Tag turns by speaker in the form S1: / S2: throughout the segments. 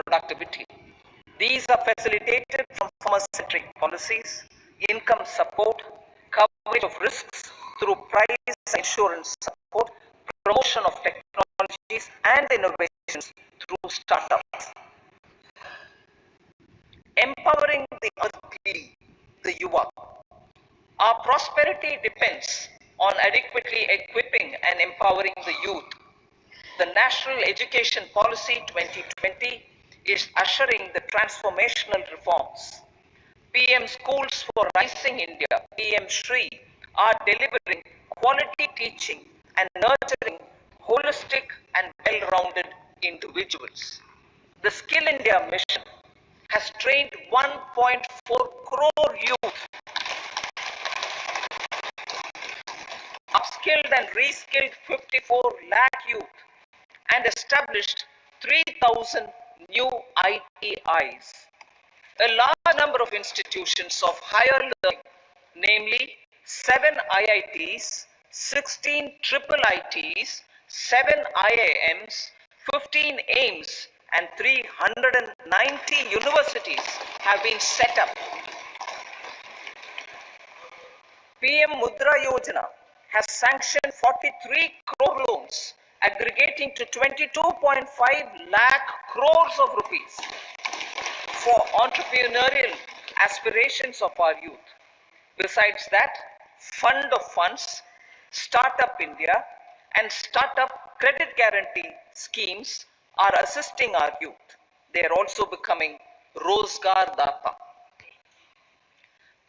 S1: productivity. These are facilitated from farmer-centric policies, income support, coverage of risks through price insurance support, promotion of technologies and innovations through startups. Empowering the earthly, the Yuva. Our prosperity depends on adequately equipping and empowering the youth. The National Education Policy 2020 is ushering the transformational reforms. PM Schools for Rising India, PM Shri, are delivering quality teaching and nurturing holistic and well-rounded individuals. The Skill India mission has trained 1.4 crore youth, upskilled and reskilled 54 lakh youth, and established 3,000 new ITIs. A large number of institutions of higher learning, namely 7 IITs, 16 triple ITs, 7 IIMs, 15 AIMS, and 390 universities have been set up. PM Mudra Yojana has sanctioned 43 crore loans aggregating to 22.5 lakh crores of rupees for entrepreneurial aspirations of our youth. Besides that, Fund of Funds, Startup India, and Startup Credit Guarantee schemes are assisting our youth. They are also becoming Rozgar Data.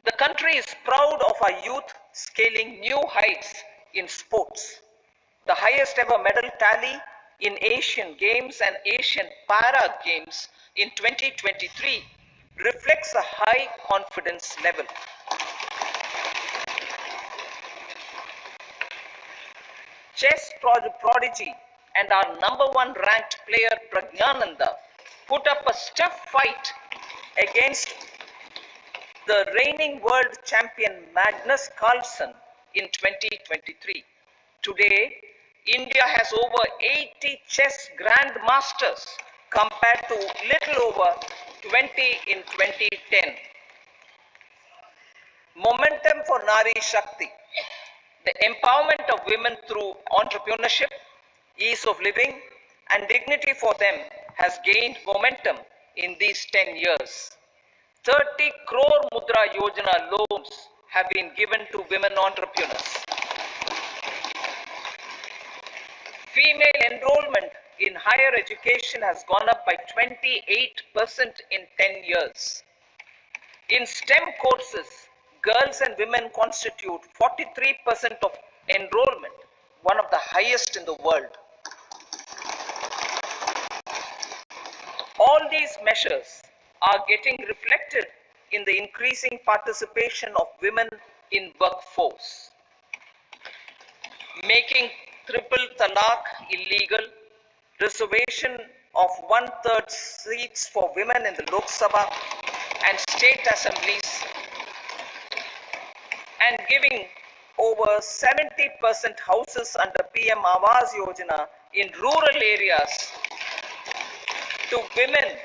S1: The country is proud of our youth scaling new heights in sports. The highest ever medal tally in Asian Games and Asian Para Games in 2023 reflects a high confidence level. Chess prodigy and our #1 ranked player Pragyananda put up a stiff fight against the reigning world champion Magnus Carlsen in 2023. Today, India has over 80 chess grandmasters compared to little over 20 in 2010. Momentum for Nari Shakti. The empowerment of women through entrepreneurship, ease of living, and dignity for them has gained momentum in these 10 years. 30 crore Mudra Yojana loans have been given to women entrepreneurs. Female enrollment in higher education has gone up by 28% in 10 years. In STEM courses, girls and women constitute 43% of enrollment, one of the highest in the world. All these measures are getting reflected in the increasing participation of women in workforce. Making triple talaq illegal, reservation of 1/3 seats for women in the Lok Sabha and state assemblies, and giving over 70% houses under PM Awas Yojana in rural areas to women,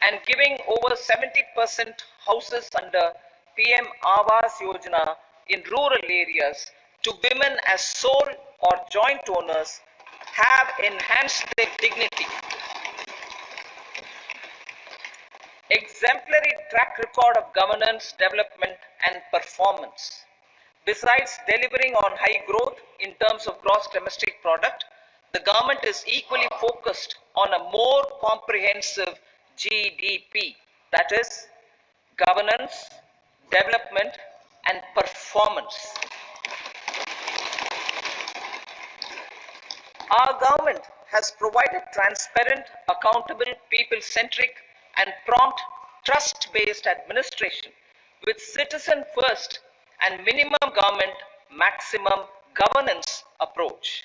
S1: and giving over 70% houses under PM Awas Yojana in rural areas to women as sole or joint owners have enhanced their dignity. Exemplary track record of governance, development, and performance. Besides delivering on high growth in terms of gross domestic product, the government is equally focused on a more comprehensive GDP, that is, governance, development, and performance. Our government has provided transparent, accountable, people-centric, and prompt, trust-based administration with citizen first and minimum government, maximum governance approach.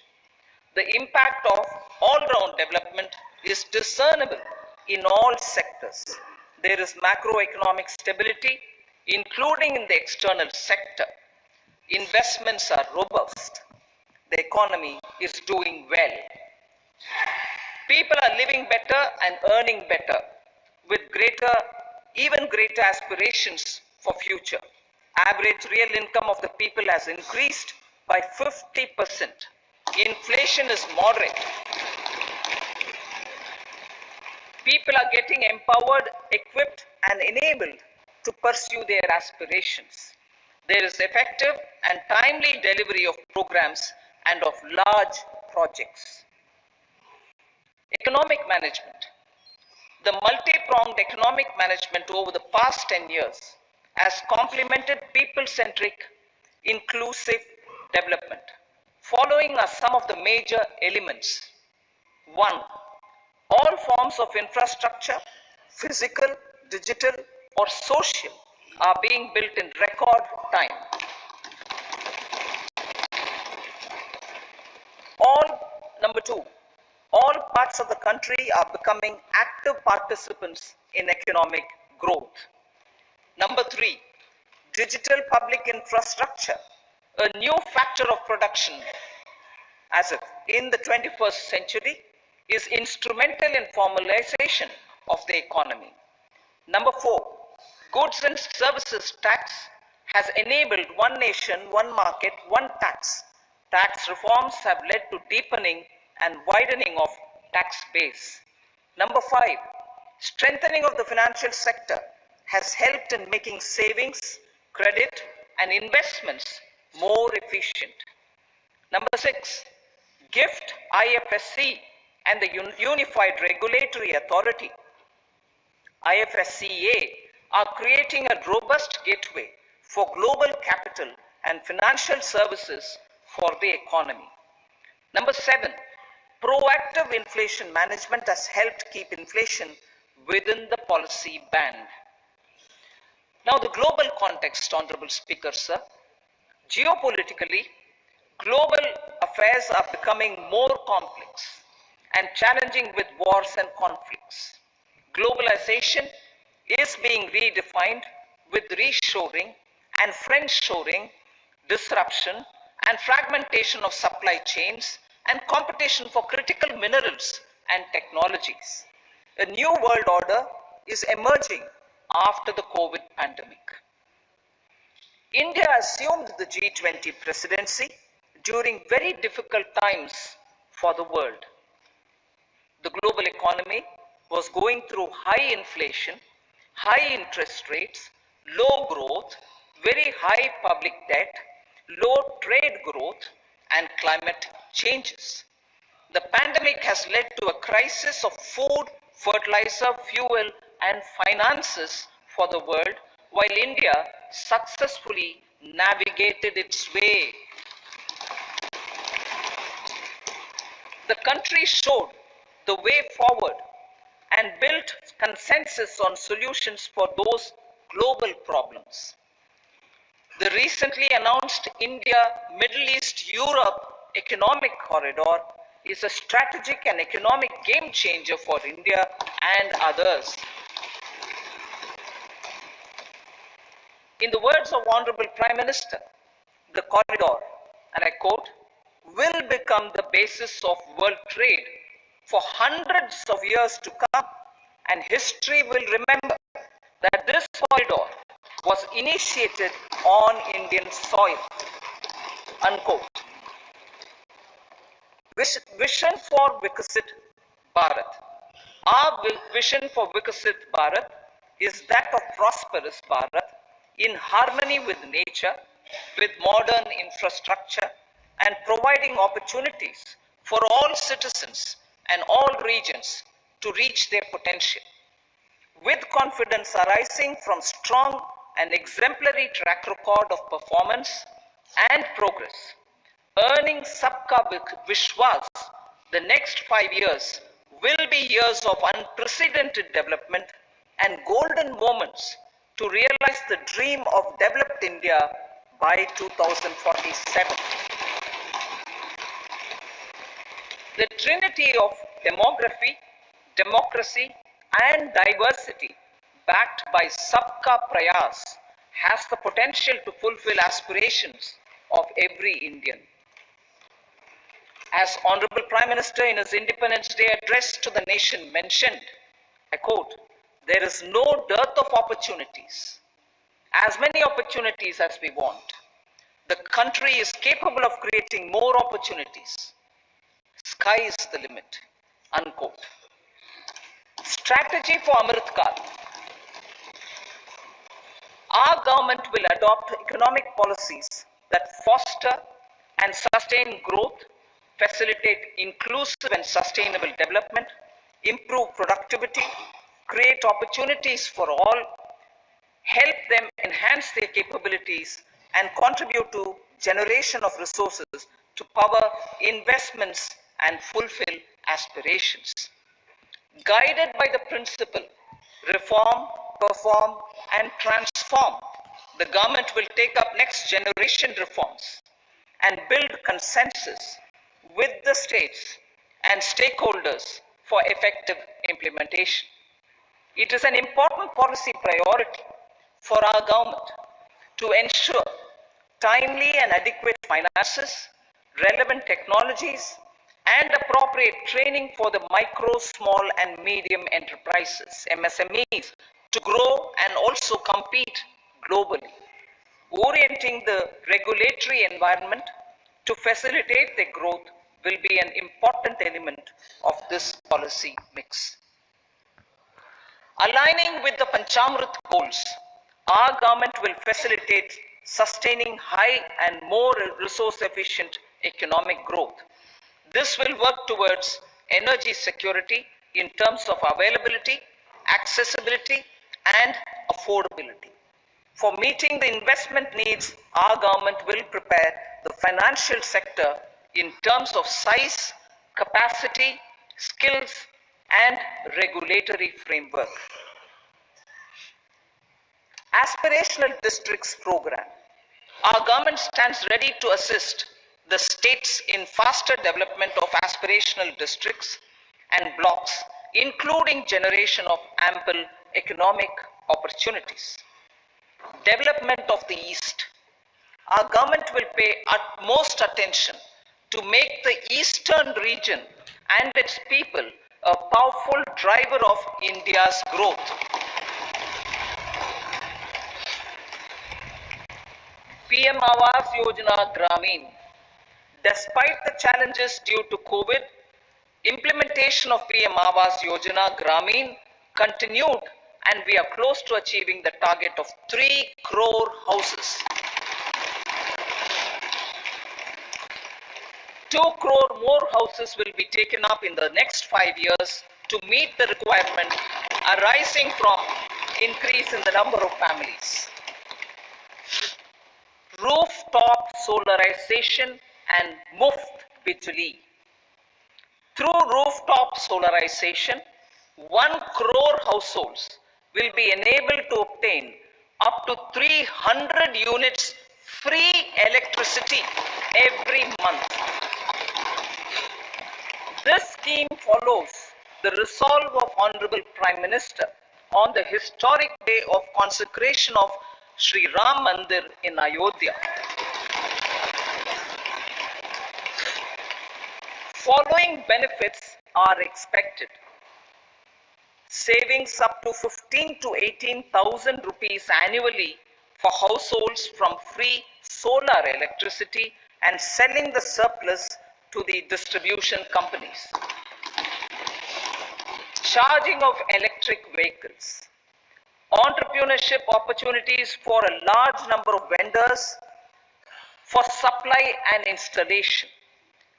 S1: The impact of all-round development is discernible in all sectors. There is macroeconomic stability, including in the external sector. Investments are robust. The economy is doing well. People are living better and earning better with even greater aspirations for future. Average real income of the people has increased by 50%. Inflation is moderate. People are getting empowered, equipped, and enabled to pursue their aspirations. There is effective and timely delivery of programs and of large projects. Economic management. The multi-pronged economic management over the past 10 years has complemented people-centric, inclusive development. Following are some of the major elements. 1. All forms of infrastructure, physical, digital, or social, are being built in record time. Number 2, all parts of the country are becoming active participants in economic growth. Number 3, digital public infrastructure, a new factor of production as in the 21st century, is instrumental in formalization of the economy. Number 4, goods and services tax has enabled one nation, one market, one tax. Tax reforms have led to deepening and widening of tax base. Number 5, strengthening of the financial sector has helped in making savings, credit, and investments more efficient. Number 6, GIFT, IFSC, and the Unified Regulatory Authority, IFSCA, are creating a robust gateway for global capital and financial services for the economy. Number 7, proactive inflation management has helped keep inflation within the policy band. Now the global context, Honorable Speaker, sir. Geopolitically, global affairs are becoming more complex and challenging with wars and conflicts. Globalization is being redefined with reshoring and friendshoring, disruption and fragmentation of supply chains, and competition for critical minerals and technologies. A new world order is emerging after the COVID pandemic. India assumed the G20 presidency during very difficult times for the world. The global economy was going through high inflation, high interest rates, low growth, very high public debt, low trade growth, and climate changes. The pandemic has led to a crisis of food, fertilizer, fuel, and finances for the world, while India successfully navigated its way. The country showed the way forward and built consensus on solutions for those global problems. The recently announced India-Middle East-Europe Economic Corridor is a strategic and economic game changer for India and others. In the words of Honorable Prime Minister, the corridor, and I quote, will become the basis of world trade for hundreds of years to come, and history will remember that this corridor was initiated on Indian soil, unquote. Vision for Vikasit Bharat. Our vision for Vikasit Bharat is that of prosperous Bharat in harmony with nature, with modern infrastructure, and providing opportunities for all citizens and all regions to reach their potential. With confidence arising from strong and exemplary track record of performance and progress, earning Sabka Vishwas, the next 5 years will be years of unprecedented development and golden moments to realize the dream of developed India by 2047. The trinity of demography, democracy, and diversity backed by Sabka Prayas has the potential to fulfill aspirations of every Indian. As Honorable Prime Minister in his Independence Day address to the nation mentioned, I quote, "There is no dearth of opportunities, as many opportunities as we want. The country is capable of creating more opportunities. Sky is the limit," unquote. Strategy for Amrit Kal. Our government will adopt economic policies that foster and sustain growth, facilitate inclusive and sustainable development, improve productivity, create opportunities for all, help them enhance their capabilities, and contribute to generation of resources to power investments and fulfill aspirations. Guided by the principle, reform, perform, and transform, the government will take up next generation reforms and build consensus with the states and stakeholders for effective implementation. It is an important policy priority for our government to ensure timely and adequate finances, relevant technologies, and appropriate training for the micro, small, and medium enterprises, MSMEs, to grow and also compete globally. Orienting the regulatory environment to facilitate their growth will be an important element of this policy mix. Aligning with the Panchamrit goals, our government will facilitate sustaining high and more resource efficient economic growth. This will work towards energy security in terms of availability, accessibility, and affordability. For meeting the investment needs, our government will prepare the financial sector in terms of size, capacity, skills, and regulatory framework. Aspirational Districts Program. Our government stands ready to assist the states in faster development of aspirational districts and blocks, including generation of ample economic opportunities. Development of the East. Our government will pay utmost attention to make the eastern region and its people a powerful driver of India's growth. PM Awas Yojana Gramin. Despite the challenges due to COVID, implementation of PM Awas Yojana Gramin continued, and we are close to achieving the target of 3 crore houses. 2 crore more houses will be taken up in the next 5 years to meet the requirement arising from increase in the number of families. Rooftop solarization and Muft Bijli. Through rooftop solarization, 1 crore households will be enabled to obtain up to 300 units free electricity every month. This scheme follows the resolve of Honorable Prime Minister on the historic day of consecration of Sri Ram Mandir in Ayodhya. Following benefits are expected. Savings up to 15 to 18,000 rupees annually for households from free solar electricity and selling the surplus to the distribution companies. Charging of electric vehicles. Entrepreneurship opportunities for a large number of vendors for supply and installation.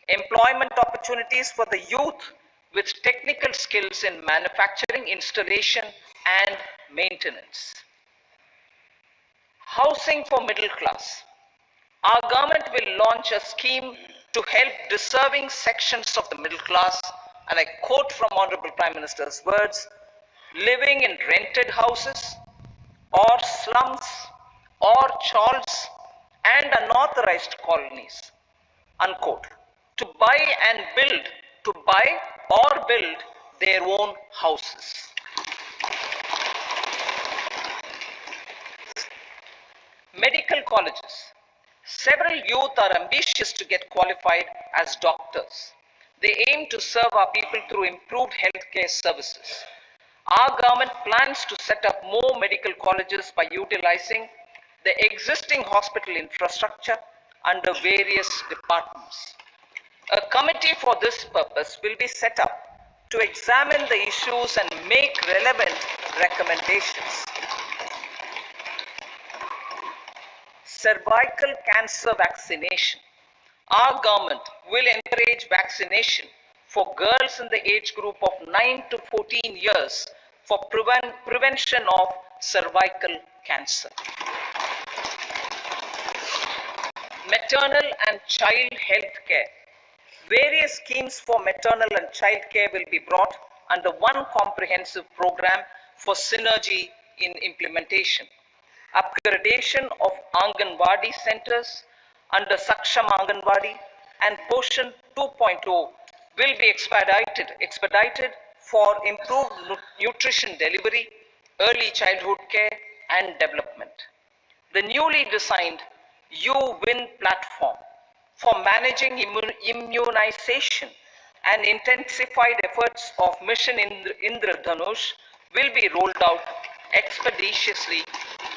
S1: Employment opportunities for the youth with technical skills in manufacturing, installation, and maintenance. Housing for middle class. Our government will launch a scheme to help deserving sections of the middle class, and I quote from Honorable Prime Minister's words, living in rented houses or slums or chawls and unauthorized colonies, unquote, to buy or build their own houses. Medical colleges. Several youth are ambitious to get qualified as doctors. They aim to serve our people through improved healthcare services. Our government plans to set up more medical colleges by utilizing the existing hospital infrastructure under various departments. A committee for this purpose will be set up to examine the issues and make relevant recommendations. Cervical cancer vaccination. Our government will encourage vaccination for girls in the age group of 9 to 14 years for prevention of cervical cancer. Maternal and child health care. Various schemes for maternal and child care will be brought under one comprehensive program for synergy in implementation. Upgradation of Anganwadi centers under Saksham Anganwadi and Poshan 2.0 will be expedited for improved nutrition delivery, early childhood care and development. The newly designed U-Win platform for managing immunization and intensified efforts of Mission Indradhanush will be rolled out expeditiously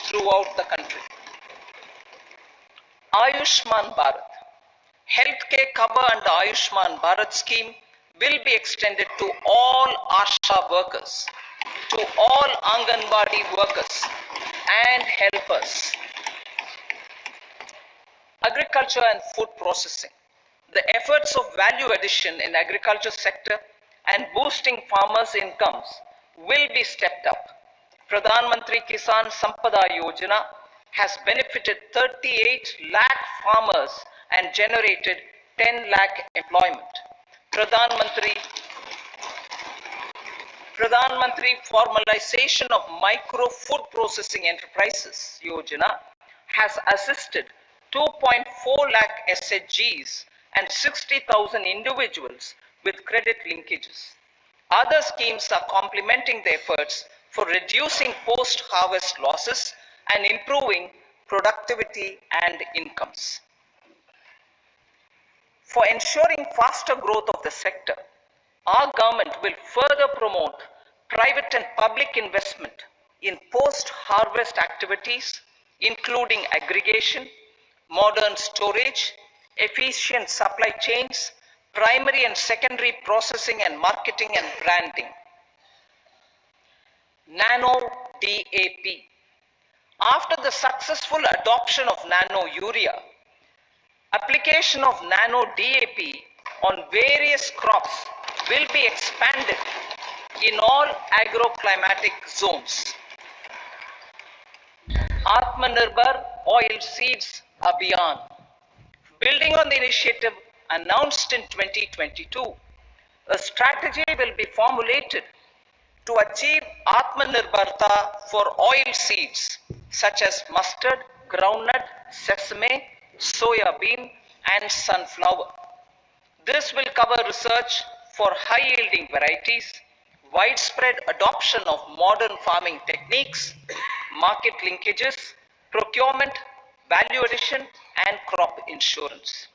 S1: throughout the country. Ayushman Bharat. Healthcare cover under Ayushman Bharat scheme will be extended to all ASHA workers, to all Anganwadi workers and helpers. Agriculture and food processing. The efforts of value addition in agriculture sector and boosting farmers' incomes will be stepped up. Pradhan Mantri Kisan Sampada Yojana has benefited 38 lakh farmers and generated 10 lakh employment. Pradhan Mantri Formalization of Micro Food Processing Enterprises Yojana has assisted 2.4 lakh SHGs and 60,000 individuals with credit linkages. Other schemes are complementing the efforts for reducing post-harvest losses and improving productivity and incomes. For ensuring faster growth of the sector, our government will further promote private and public investment in post-harvest activities, including aggregation, modern storage, efficient supply chains, primary and secondary processing and marketing and branding. Nano DAP. After the successful adoption of nano urea, application of nano DAP on various crops will be expanded in all agroclimatic zones. Atmanirbhar Oil Seeds Abhiyan. Building on the initiative announced in 2022, a strategy will be formulated to achieve Atmanirbharta for oil seeds such as mustard, groundnut, sesame, soya bean and sunflower. This will cover research for high yielding varieties, widespread adoption of modern farming techniques, market linkages, procurement, value addition and crop insurance.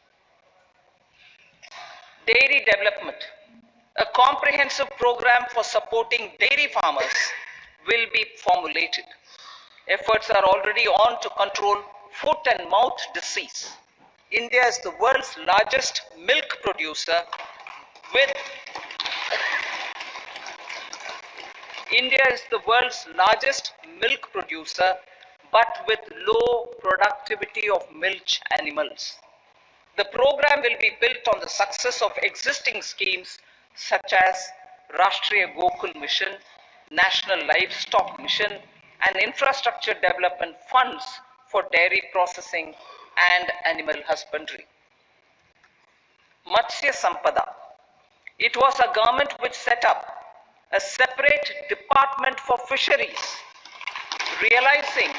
S1: Dairy development. A comprehensive program for supporting dairy farmers will be formulated. Efforts are already on to control foot and mouth disease. India is the world's largest milk producer with but with low productivity of milch animals. The program will be built on the success of existing schemes such as Rashtriya Gokul Mission, National Livestock Mission and infrastructure development funds for dairy processing and animal husbandry. Matsya Sampada. It was a government which set up a separate department for fisheries, realizing